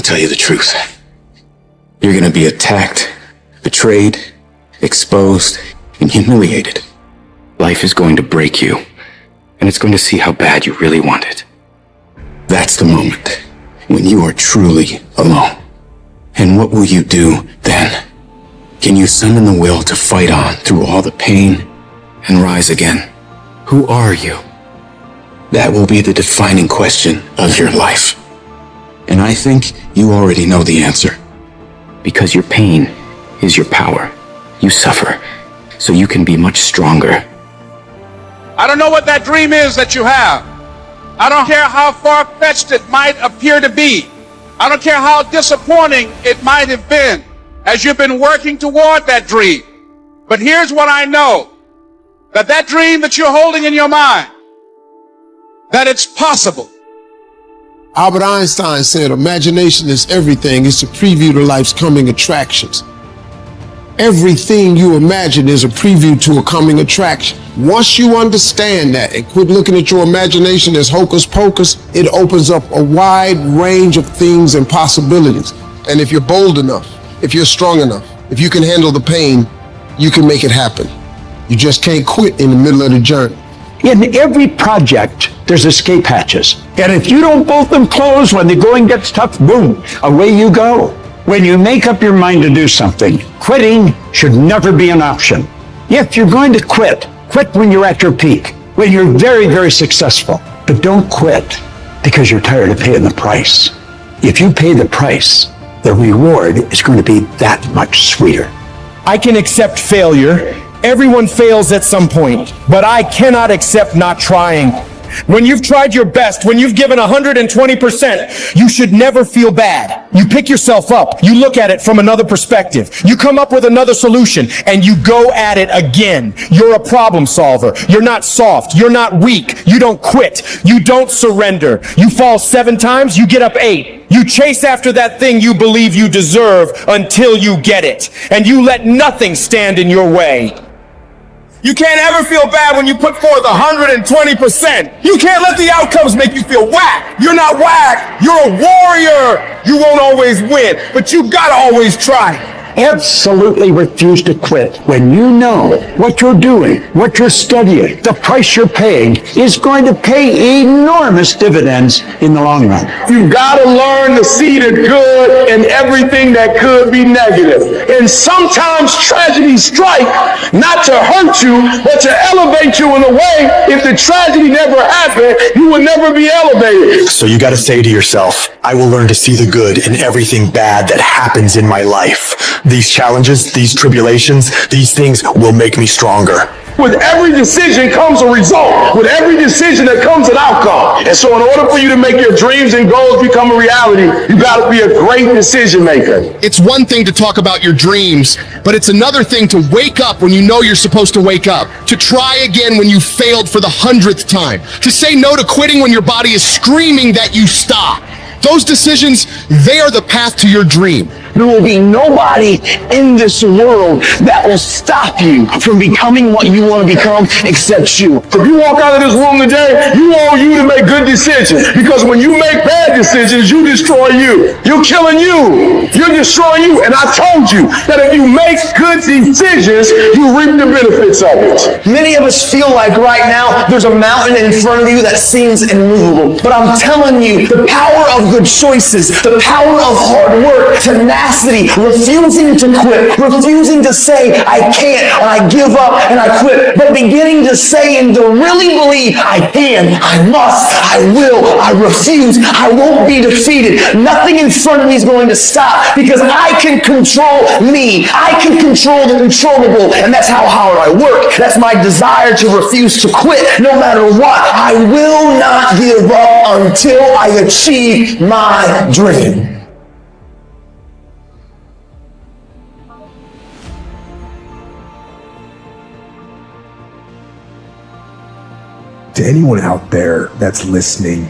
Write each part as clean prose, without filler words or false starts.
tell you the truth. You're gonna be attacked, betrayed, exposed, and humiliated. Life is going to break you, and it's going to see how bad you really want it. That's the moment when you are truly alone. And what will you do then? Can you summon the will to fight on through all the pain and rise again? Who are you? That will be the defining question of your life. And I think you already know the answer. Because your pain is your power. You suffer, so you can be much stronger. I don't know what that dream is that you have. I don't care how far-fetched it might appear to be. I don't care how disappointing it might have been as you've been working toward that dream. But here's what I know, that dream that you're holding in your mind, that it's possible. Albert Einstein said, imagination is everything. It's a preview to life's coming attractions. Everything you imagine is a preview to a coming attraction. Once you understand that and quit looking at your imagination as hocus pocus, it opens up a wide range of things and possibilities. And if you're bold enough, if you're strong enough, if you can handle the pain, you can make it happen. You just can't quit in the middle of the journey. In every project, there's escape hatches. And if you don't bolt them closed when the going gets tough, boom, away you go. When you make up your mind to do something, quitting should never be an option. If you're going to quit, quit when you're at your peak, when you're very, very successful. But don't quit because you're tired of paying the price. If you pay the price, the reward is going to be that much sweeter. I can accept failure. Everyone fails at some point, but I cannot accept not trying. When you've tried your best, when you've given 120%, you should never feel bad. You pick yourself up. You look at it from another perspective. You come up with another solution and you go at it again. You're a problem solver. You're not soft. You're not weak. You don't quit. You don't surrender. You fall 7 times, you get up 8. You chase after that thing you believe you deserve until you get it. And you let nothing stand in your way. You can't ever feel bad when you put forth 120%. You can't let the outcomes make you feel whack. You're not whack. You're a warrior. You won't always win, but you gotta always try. Absolutely refuse to quit when you know what you're doing, what you're studying, the price you're paying is going to pay enormous dividends in the long run. You've got to learn to see the good in everything that could be negative. And sometimes tragedies strike not to hurt you, but to elevate you in a way. If the tragedy never happened, you would never be elevated. So you got to say to yourself, I will learn to see the good in everything bad that happens in my life. These challenges, these tribulations, these things will make me stronger. With every decision comes a result. With every decision there comes an outcome. And so in order for you to make your dreams and goals become a reality, you got to be a great decision maker. It's one thing to talk about your dreams, but it's another thing to wake up when you know you're supposed to wake up, to try again when you failed for the 100th time, to say no to quitting when your body is screaming that you stop. Those decisions, they are the path to your dream. There will be nobody in this world that will stop you from becoming what you want to become except you. If you walk out of this room today, you want you to make good decisions. Because when you make bad decisions, you destroy you. You're killing you. You're destroying you. And I told you that if you make good decisions, you reap the benefits of it. Many of us feel like right now there's a mountain in front of you that seems immovable. But I'm telling you, the power of good choices, the power of hard work, tenacity, refusing to quit, refusing to say I can't and I give up and I quit, but beginning to say and to really believe I can, I must, I will, I refuse, I won't be defeated. Nothing in front of me is going to stop because I can control me. I can control the controllable, and that's how hard I work. That's my desire to refuse to quit no matter what. I will not give up until I achieve my dream. To anyone out there that's listening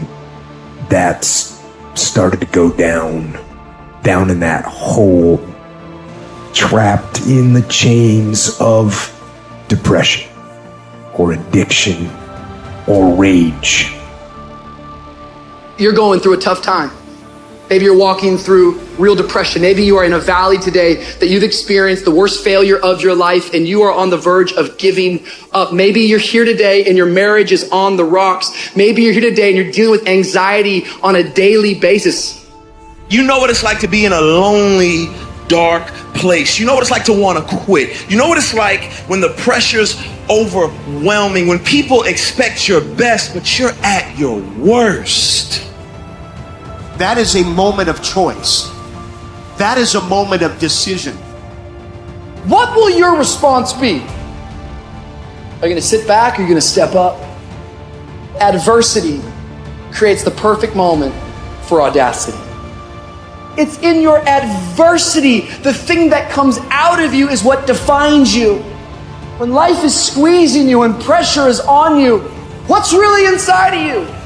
that's started to go down in that hole, trapped in the chains of depression or addiction or rage. You're going through a tough time. Maybe you're walking through real depression. Maybe you are in a valley today that you've experienced the worst failure of your life and you are on the verge of giving up. Maybe you're here today and your marriage is on the rocks. Maybe you're here today and you're dealing with anxiety on a daily basis. You know what it's like to be in a lonely, dark place. You know what it's like to want to quit. You know what it's like when the pressure's overwhelming, when people expect your best, but you're at your worst. That is a moment of choice. That is a moment of decision. What will your response be? Are you going to sit back or are you going to step up? Adversity creates the perfect moment for audacity. It's in your adversity. The thing that comes out of you is what defines you. When life is squeezing you and pressure is on you, what's really inside of you?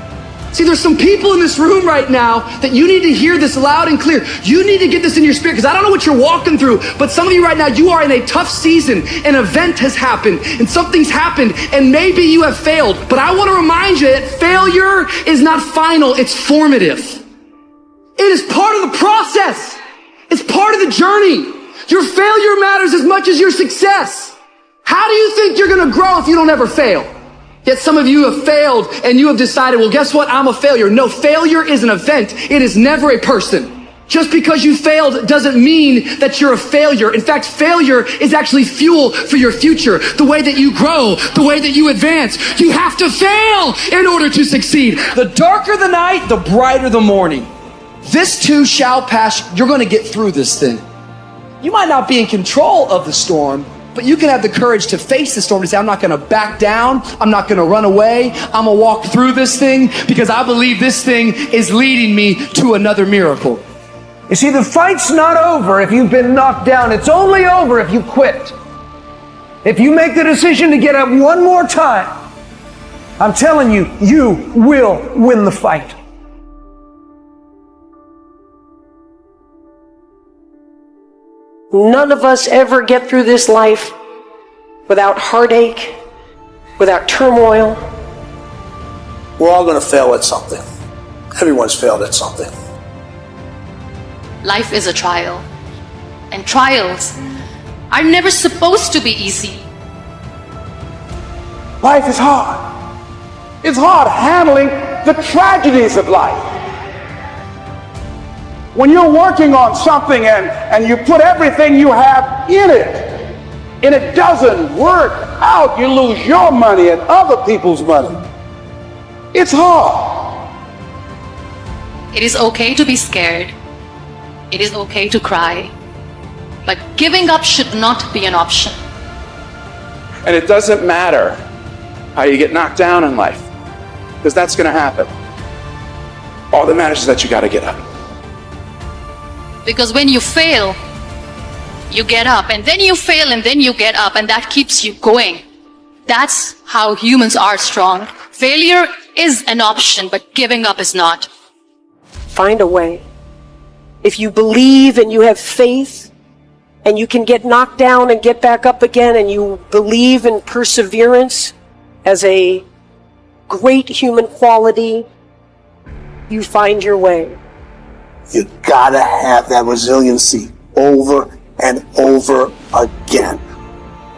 See, there's some people in this room right now that you need to hear this loud and clear. You need to get this in your spirit, because I don't know what you're walking through, but some of you right now, you are in a tough season. An event has happened and something's happened and maybe you have failed. But I want to remind you that failure is not final, it's formative. It is part of the process. It's part of the journey. Your failure matters as much as your success. How do you think you're going to grow if you don't ever fail? Yet some of you have failed and you have decided, well, guess what? I'm a failure. No, failure is an event. It is never a person. Just because you failed doesn't mean that you're a failure. In fact, failure is actually fuel for your future. The way that you grow, the way that you advance. You have to fail in order to succeed. The darker the night, the brighter the morning. This too shall pass. You're going to get through this thing. You might not be in control of the storm, but you can have the courage to face the storm and say, I'm not going to back down. I'm not going to run away. I'm going to walk through this thing because I believe this thing is leading me to another miracle. You see, the fight's not over if you've been knocked down. It's only over if you quit. If you make the decision to get up one more time, I'm telling you, you will win the fight. None of us ever get through this life without heartache, without turmoil. We're all going to fail at something. Everyone's failed at something. Life is a trial, and trials are never supposed to be easy. Life is hard. It's hard handling the tragedies of life. When you're working on something and you put everything you have in it, and it doesn't work out, you lose your money and other people's money. It's hard. It is okay to be scared. It is okay to cry. But giving up should not be an option. And it doesn't matter how you get knocked down in life, because that's going to happen. All that matters is that you got to get up. Because when you fail, you get up, and then you fail, and then you get up, and that keeps you going. That's how humans are strong. Failure is an option, but giving up is not. Find a way. If you believe and you have faith, and you can get knocked down and get back up again, and you believe in perseverance as a great human quality, you find your way. You gotta have that resiliency over and over again.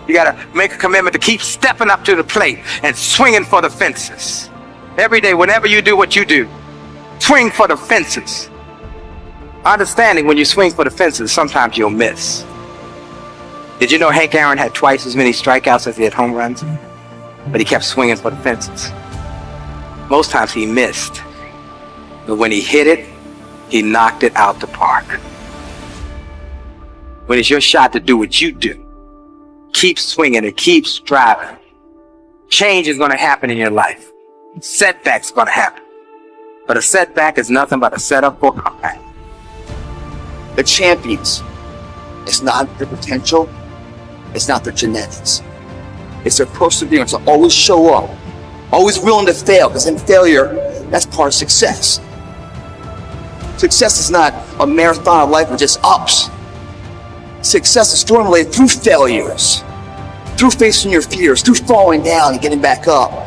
You gotta make a commitment to keep stepping up to the plate and swinging for the fences. Every day, whenever you do what you do, swing for the fences. Understanding when you swing for the fences, sometimes you'll miss. Did you know Hank Aaron had twice as many strikeouts as he had home runs? But he kept swinging for the fences. Most times he missed. But when he hit it, he knocked it out the park. When it's your shot to do what you do, keep swinging and keep striving. Change is going to happen in your life. Setbacks are going to happen. But a setback is nothing but a setup for a comeback. The champions, it's not their potential, it's not their genetics. It's their perseverance to always show up, always willing to fail, because in failure, that's part of success. Success is not a marathon of life with just ups. Success is formulated through failures, through facing your fears, through falling down and getting back up.